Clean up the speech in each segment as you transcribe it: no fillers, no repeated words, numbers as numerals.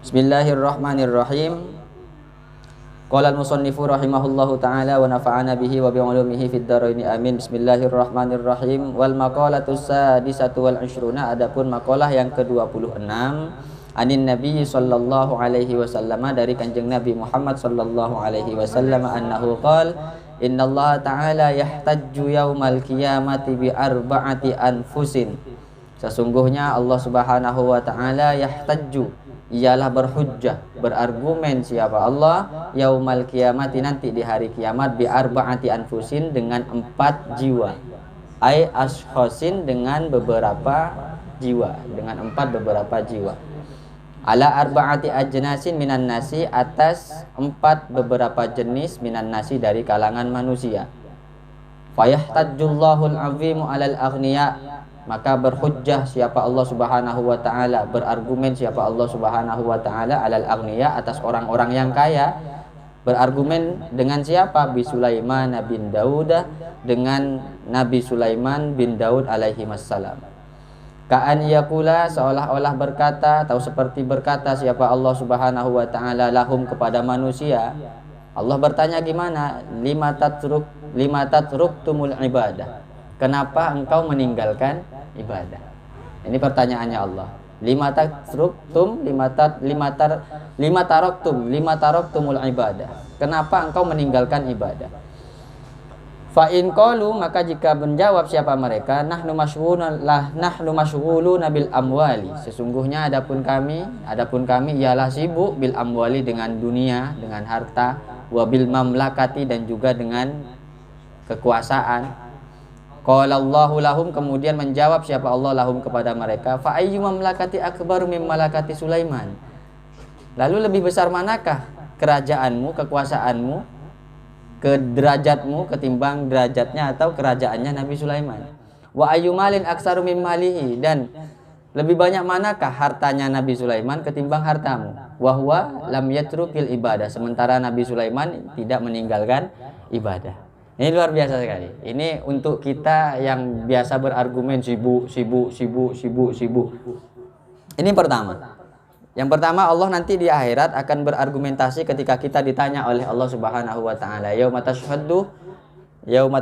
Bismillahirrahmanirrahim. Qala al-musannifu rahimahullahu ta'ala wa nafa'ana bihi wa bi'ulumihi fid dharaini amin. Bismillahirrahmanirrahim. Wal maqalatus sadisatu wal 20, adapun maqalah yang ke-26 anin Nabi sallallahu alaihi wasallam, dari Kanjeng Nabi Muhammad sallallahu alaihi wasallam, annahu qala innallaha ta'ala yahtajju yaumal qiyamati bi arba'ati anfusin. Sesungguhnya Allah Subhanahu wa ta'ala yahtajju, ialah berhujjah, berargumen siapa Allah, yaumal qiyamati, nanti di hari kiamat, bi arba'ati anfusin, dengan 4 jiwa, ai ashkhasin, dengan beberapa jiwa, dengan 4 beberapa jiwa, ala arba'ati ajnasin minan nasi, atas 4 beberapa jenis, minan nasi, dari kalangan manusia. Fayahtajjullahul azimu alal aghniya, maka berhujjah siapa Allah Subhanahu wa ta'ala, berargumen siapa Allah Subhanahu wa ta'ala, alal aghniya, atas orang-orang yang kaya. Berargumen dengan siapa? Bi Sulaiman bin Daud, dengan Nabi Sulaiman bin Daud alaihi wassalam. Ka'an yakula, seolah-olah berkata atau seperti berkata siapa Allah Subhanahu wa ta'ala lahum, kepada manusia. Allah bertanya gimana? Lima tatruktumul ibadah, kenapa engkau meninggalkan ibadah? Ini pertanyaannya Allah. Lima taraktumul ibadah, kenapa engkau meninggalkan ibadah? Fa in qalu, maka jika menjawab siapa mereka, nahnu masyghuluna bil amwali, sesungguhnya adapun kami ialah sibuk, bil amwali, dengan dunia, dengan harta, wa bil mamlakati, dan juga dengan kekuasaan. Qala Allahu lahum, kemudian menjawab siapa Allah lahum, kepada mereka, fa ayyu mamlakati akbaru mim malakati Sulaiman, lalu lebih besar manakah kerajaanmu, kekuasaanmu, derajatmu, ketimbang derajatnya atau kerajaannya Nabi Sulaiman. Wa ayyu malin aksaru mim malihi, dan lebih banyak manakah hartanya Nabi Sulaiman ketimbang hartamu. Wa huwa lam yatrukil ibadah, sementara Nabi Sulaiman tidak meninggalkan ibadah. Ini luar biasa sekali. Ini untuk kita yang biasa berargumen sibuk. Ini pertama. Yang pertama, Allah nanti di akhirat akan berargumentasi ketika kita ditanya oleh Allah Subhanahu wa ta'ala, yauma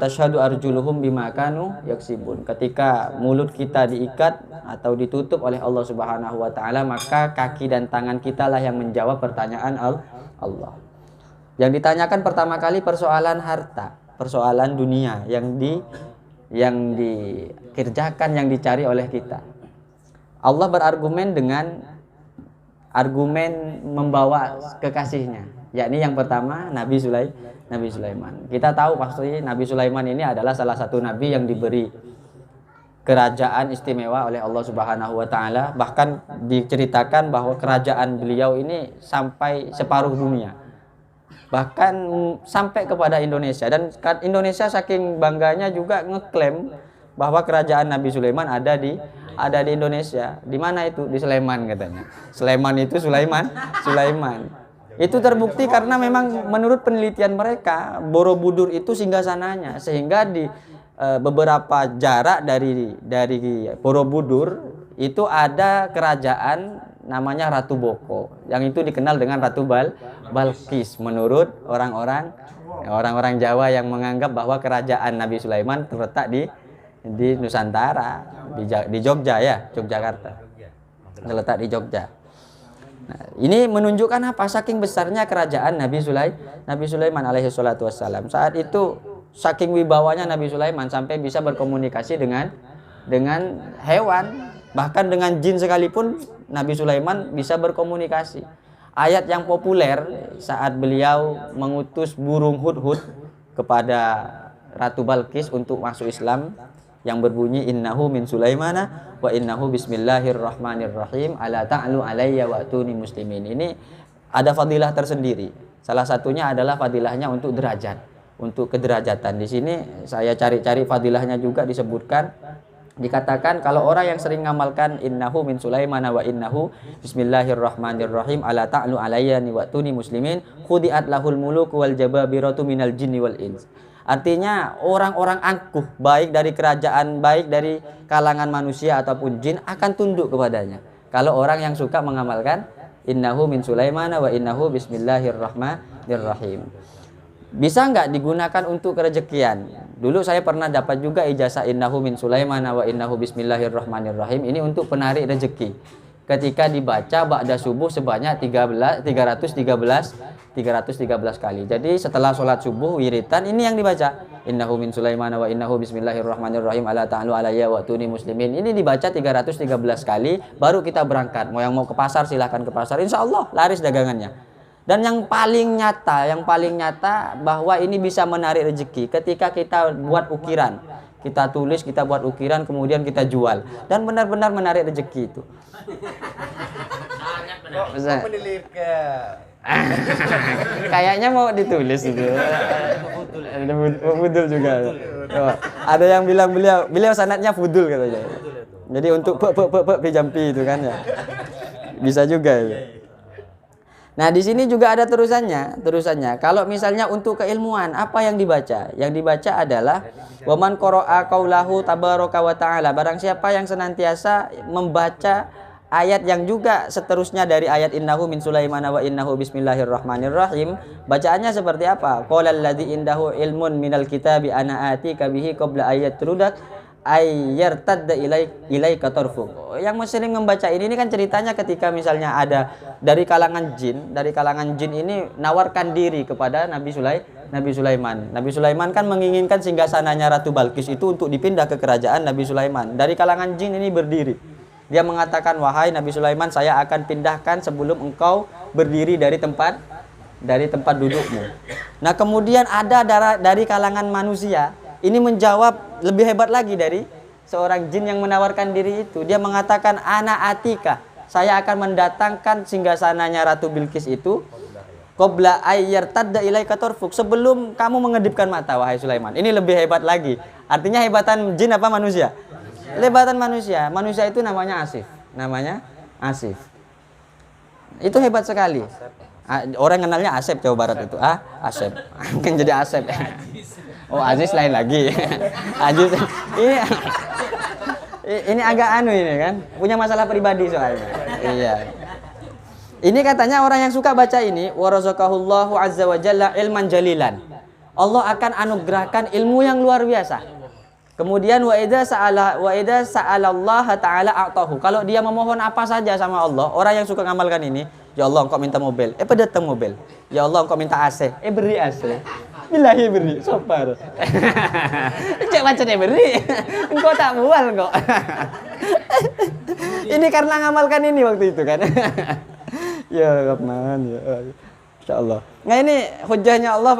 tashhadu arjuluhum bima kanu yaksibun. Ketika mulut kita diikat atau ditutup oleh Allah Subhanahu wa ta'ala, maka kaki dan tangan kita lah yang menjawab pertanyaan Allah. Yang ditanyakan pertama kali persoalan harta, persoalan dunia yang dikerjakan, yang dicari oleh kita. Allah berargumen dengan argumen membawa kekasihnya, yakni yang pertama Nabi Sulaiman. Kita tahu pasti Nabi Sulaiman ini adalah salah satu nabi yang diberi kerajaan istimewa oleh Allah Subhanahu wa ta'ala. Bahkan diceritakan bahwa kerajaan beliau ini sampai separuh dunia, bahkan sampai kepada Indonesia. Dan Indonesia saking bangganya juga ngeklaim bahwa kerajaan Nabi Sulaiman ada di Indonesia. Di mana itu? Di Sleman katanya. Sleman itu Sulaiman. Itu terbukti karena memang menurut penelitian mereka, Borobudur itu singgasananya, sehingga di beberapa jarak dari Borobudur itu ada kerajaan namanya Ratu Boko, yang itu dikenal dengan Ratu Balkis, menurut orang-orang Jawa yang menganggap bahwa kerajaan Nabi Sulaiman terletak di Nusantara, di Jogja, ya, Yogyakarta, terletak di Jogja. Nah, ini menunjukkan apa? Saking besarnya kerajaan Nabi Sulaiman alaihi salatu wassalam. Saat itu saking wibawanya Nabi Sulaiman sampai bisa berkomunikasi dengan hewan, bahkan dengan jin sekalipun Nabi Sulaiman bisa berkomunikasi. Ayat yang populer saat beliau mengutus burung hudhud kepada Ratu Balkis untuk masuk Islam, yang berbunyi innahu min Sulaimana wa innahu bismillahirrahmanirrahim ala ta'lu alayya wa atuni muslimin. Ini ada fadilah tersendiri. Salah satunya adalah fadilahnya untuk derajat, untuk kederajatan. Di sini saya cari-cari fadilahnya juga disebutkan. Dikatakan kalau orang yang sering ngamalkan innahu min Sulaimana wa innahu bismillahirrahmanirrahim ala ta'lu alayya wa atuni muslimin, khudiat lahul muluk wal jababiratu minal jinni wal ins. Artinya orang-orang angkuh, baik dari kerajaan, baik dari kalangan manusia ataupun jin, akan tunduk kepadanya kalau orang yang suka mengamalkan innahu min Sulaiman wa innahu bismillahirrahmanirrahim. Bisa nggak digunakan untuk kerejekian? Dulu saya pernah dapat juga ijazah innahu min Sulaiman wa innahu bismillahirrahmanirrahim. Ini untuk penarik rezeki. Ketika dibaca ba'da subuh sebanyak 313 kali. Jadi setelah sholat subuh wiritan ini yang dibaca. Innahu min Sulaiman wa innahu bismillahirrahmanirrahim ala ta'alu alayya wa tuni muslimin. Ini dibaca 313 kali baru kita berangkat. Mau yang mau ke pasar silahkan ke pasar. Insya Allah laris dagangannya. Dan yang paling nyata bahwa ini bisa menarik rezeki ketika kita buat ukiran. Kita tulis, kita buat ukiran, kemudian kita jual. Dan benar-benar menarik rezeki itu. Kayaknya mau ditulis itu. Fudul juga. Ada yang bilang beliau sanadnya fudul katanya. Jadi untuk jampi itu kan ya. Bisa juga ya. Nah, di sini juga ada terusannya. Kalau misalnya untuk keilmuan, apa yang dibaca? Yang dibaca adalah waman qara'a qaulahu tabaraka wa ta'ala. Barang siapa yang senantiasa membaca ayat yang juga seterusnya dari ayat innahu min Sulaiman wa innahu bismillahirrahmanirrahim, bacaannya seperti apa? Qala alladzi indahu ilmun minal kitabi ana atika bihi qabla ayat rudak ayyartadda ilaika tarfuk. Yang muslim membaca ini kan ceritanya ketika misalnya ada dari kalangan jin ini nawarkan diri kepada Nabi Sulaiman. Nabi Sulaiman kan menginginkan singgasananya Ratu Balqis itu untuk dipindah ke kerajaan Nabi Sulaiman. Dari kalangan jin ini berdiri. Dia mengatakan, "Wahai Nabi Sulaiman, saya akan pindahkan sebelum engkau berdiri dari tempat dudukmu." Nah, kemudian ada dari kalangan manusia ini menjawab lebih hebat lagi dari seorang jin yang menawarkan diri itu. Dia mengatakan, "Ana atika, saya akan mendatangkan singgasananya Ratu Bilqis itu qabla ayyartadda ilaika tarfuk, sebelum kamu mengedipkan mata wahai Sulaiman." Ini lebih hebat lagi. Artinya hebatan jin apa manusia? Hebatan manusia. Manusia itu namanya Asif. Itu hebat sekali. Orang kenalnya Asep Jawa Barat itu. Asep. Kan jadi Asep. Oh, Aziz lain lagi. Aziz ini agak ini kan, punya masalah pribadi soalnya. Iya. Ini katanya orang yang suka baca ini, warazaqahullahu azza wa jalla ilman jalilan. Allah akan anugerahkan ilmu yang luar biasa. Kemudian wa idza sa'ala ta'ala a'tahu. Kalau dia memohon apa saja sama Allah, orang yang suka ngamalkan ini, ya Allah engkau minta mobil, datang mobil. Ya Allah engkau minta AC, beri AC. Bilahi beri, sopar. Cek macamnya beri. Engkau tak mual kok. Ini karena ngamalkan ini waktu itu kan. Ya Rahman ya. Insyaallah. Nah, ini hujahnya Allah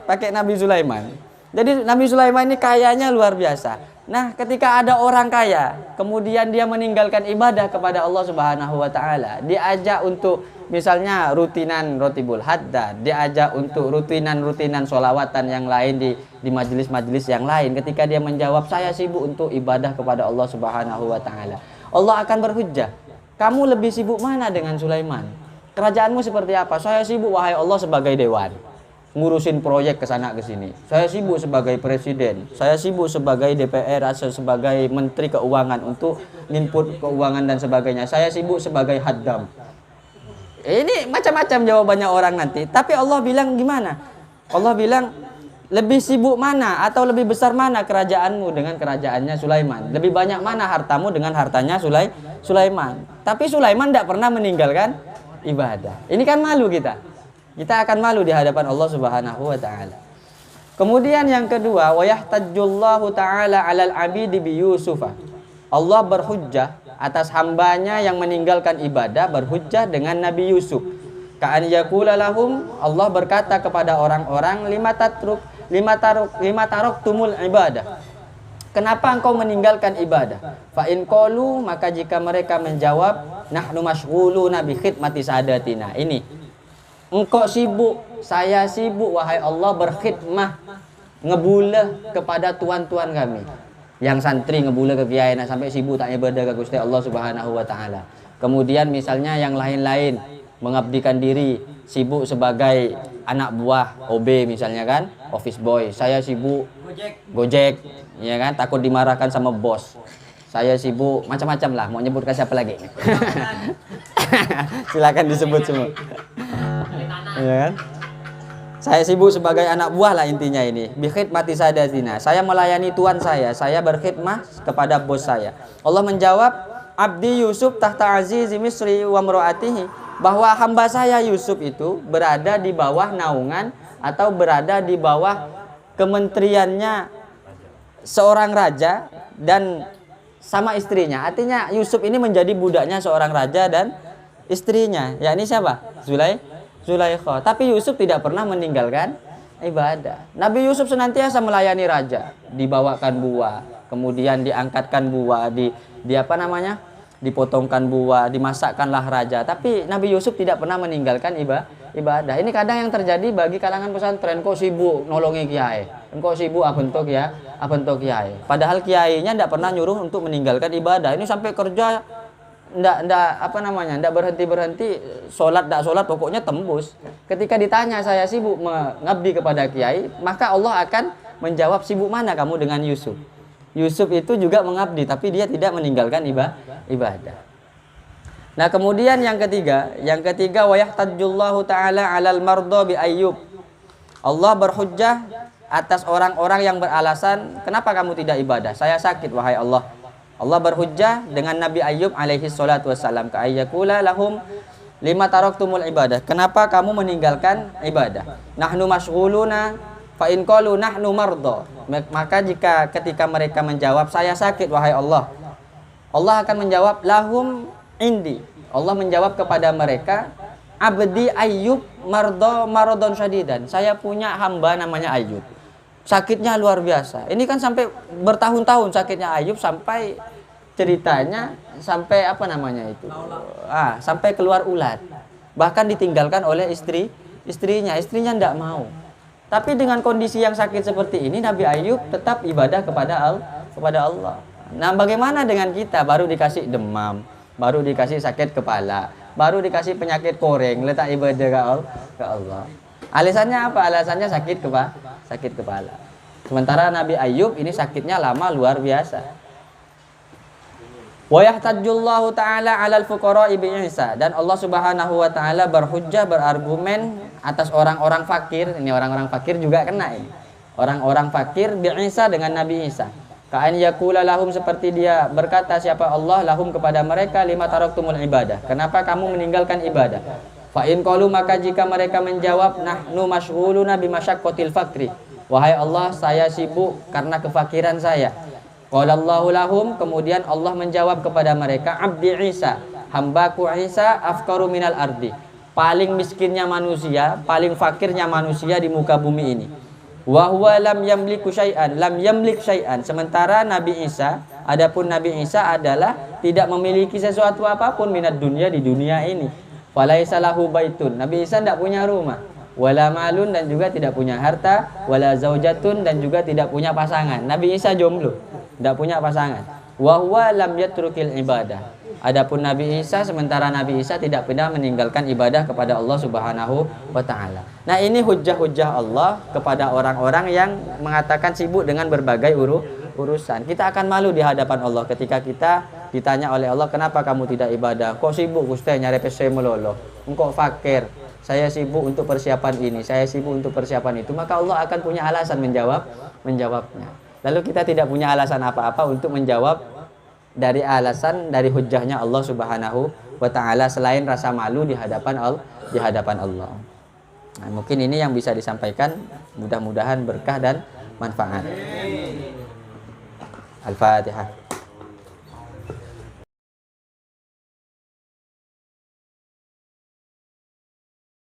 pakai Nabi Sulaiman. Jadi Nabi Sulaiman ini kayanya luar biasa. Nah, ketika ada orang kaya, kemudian dia meninggalkan ibadah kepada Allah Subhanahu wa taala, diajak untuk misalnya rutinan rotibul haddad, diajak untuk rutinan sholawatan yang lain di majelis-majelis yang lain. Ketika dia menjawab, saya sibuk untuk ibadah kepada Allah Subhanahu wa taala, Allah akan berhujjah, kamu lebih sibuk mana dengan Sulaiman? Kerajaanmu seperti apa? Saya sibuk wahai Allah sebagai dewan, ngurusin proyek ke sana ke sini. Saya sibuk sebagai presiden, saya sibuk sebagai DPR, sebagai menteri keuangan untuk input keuangan dan sebagainya. Saya sibuk sebagai haddam. Ini macam-macam jawabannya orang nanti. Tapi Allah bilang gimana? Allah bilang, lebih sibuk mana atau lebih besar mana kerajaanmu dengan kerajaannya Sulaiman? Lebih banyak mana hartamu dengan hartanya Sulaiman? Tapi Sulaiman tidak pernah meninggalkan ibadah. Ini kan malu kita. Kita akan malu di hadapan Allah Subhanahu wa taala. Kemudian yang kedua, wa yahtajjullahu taala 'alal 'abidi bi Yusufa. Allah berhujjah atas hambanya yang meninggalkan ibadah, berhujjah dengan Nabi Yusuf. Ka'an yaqula lahum, Allah berkata kepada orang-orang, lima taraktumul ibadah. Kenapa engkau meninggalkan ibadah? Fa in qalu, maka jika mereka menjawab, nahnu masyghuluna bi khidmati sadatina. Ini engkau sibuk, saya sibuk wahai Allah berkhidmah, ngebulah kepada tuan-tuan kami. Yang santri ngebulah ke kiai sampai sibuk tak ibadah ke Gusti Allah Subhanahu wa taala. Kemudian misalnya yang lain-lain mengabdikan diri, sibuk sebagai anak buah OB misalnya kan, office boy. Saya sibuk Gojek, ya kan, takut dimarahkan sama bos. Saya sibuk macam-macam lah, mau nyebutkan siapa lagi. Silakan disebut semua. Ya kan? Saya sibuk sebagai anak buah lah intinya ini. Bi khidmati sadatina. Saya melayani tuan saya berkhidmah kepada bos saya. Allah menjawab, Abdi Yusuf tahta azizi Misri wa mraatihi, bahwa hamba saya Yusuf itu berada di bawah naungan atau berada di bawah kementeriannya seorang raja dan sama istrinya. Artinya Yusuf ini menjadi budaknya seorang raja dan istrinya. Yakni siapa? Zulaikha. Tapi Yusuf tidak pernah meninggalkan ibadah. Nabi Yusuf senantiasa melayani raja, dibawakan buah, kemudian diangkatkan buah, dipotongkan buah, dimasakkanlah raja. Tapi Nabi Yusuf tidak pernah meninggalkan ibadah. Ini kadang yang terjadi bagi kalangan pesantren, kok sibuk nolongi kiai, kok sibuk abentuk kiai. Padahal kiainya tidak pernah nyuruh untuk meninggalkan ibadah. Ini sampai kerja ndak berhenti, sholat pokoknya tembus. Ketika ditanya saya sibuk mengabdi kepada kiai, maka Allah akan menjawab, sibuk mana kamu dengan Yusuf? Yusuf itu juga mengabdi, tapi dia tidak meninggalkan ibadah. Nah, kemudian yang ketiga wa yahtajullahu ta'ala 'alal marda bi Ayyub. Allah berhujjah atas orang-orang yang beralasan, kenapa kamu tidak ibadah? Saya sakit wahai Allah. Allah berhujjah dengan Nabi Ayyub alaihi salatu wassalam, ka ayyakula lahum lima taraktumul ibadah. Kenapa kamu meninggalkan ibadah? Nahnu masyghuluna fa in qalu nahnu marda. Maka ketika mereka menjawab saya sakit wahai Allah, Allah akan menjawab lahum indi. Allah menjawab kepada mereka, abdi Ayyub maradon syadidan. Saya punya hamba namanya Ayyub. Sakitnya luar biasa. Ini kan sampai bertahun-tahun sakitnya Ayyub, sampai ceritanya sampai sampai keluar ulat. Bahkan ditinggalkan oleh istrinya tidak mau. Tapi dengan kondisi yang sakit seperti ini, Nabi Ayyub tetap ibadah kepada Allah. Nah, bagaimana dengan kita? Baru dikasih demam, baru dikasih sakit kepala, baru dikasih penyakit koreng, letak ibadah ke Allah. Alasannya apa? Alasannya sakit kepala. Sementara Nabi Ayyub ini sakitnya lama luar biasa. Wa yahtajullahu ta'ala 'alal fuqara'i bi Isa, dan Allah Subhanahu wa taala berhujjah, berargumen atas orang-orang fakir. Ini orang-orang fakir juga kena ini. Orang-orang fakir bi Isa, dengan Nabi Isa. Ka'an yaqula lahum, seperti dia berkata siapa Allah lahum kepada mereka, lima taraktumul ibadah. Kenapa kamu meninggalkan ibadah? Fa in qalu, maka jika mereka menjawab, nahnu masyghuluna bi masyaqqatil fakri. Wahai Allah, saya sibuk karena kefakiran saya. Qala Allahu lahum, kemudian Allah menjawab kepada mereka, abdi Isa, hambaku Isa afqaru minal ardi. Paling miskinnya manusia, paling fakirnya manusia di muka bumi ini. Wa huwa lam yamlik syai'an. Sementara Nabi Isa, adapun Nabi Isa adalah tidak memiliki sesuatu apapun minat dunia, di dunia ini. Falaisa lahu baitun. Nabi Isa tidak punya rumah, wala malun, dan juga tidak punya harta, wala zaujatun, dan juga tidak punya pasangan. Nabi Isa jomblo, tidak punya pasangan. Wa huwa lam yatrukil ibadah. Adapun Nabi Isa, sementara Nabi Isa tidak pernah meninggalkan ibadah kepada Allah Subhanahu wa taala. Nah, ini hujjah-hujjah Allah kepada orang-orang yang mengatakan sibuk dengan berbagai urusan. Kita akan malu di hadapan Allah ketika kita ditanya oleh Allah, kenapa kamu tidak ibadah? Kok sibuk Gusti nyari PC melolo? Engkau fakir. Saya sibuk untuk persiapan ini, saya sibuk untuk persiapan itu. Maka Allah akan punya alasan menjawabnya. Lalu kita tidak punya alasan apa-apa untuk menjawab dari hujjahnya Allah Subhanahu wa taala selain rasa malu di hadapan Allah. Nah, mungkin ini yang bisa disampaikan, mudah-mudahan berkah dan manfaat. Al-Fatihah.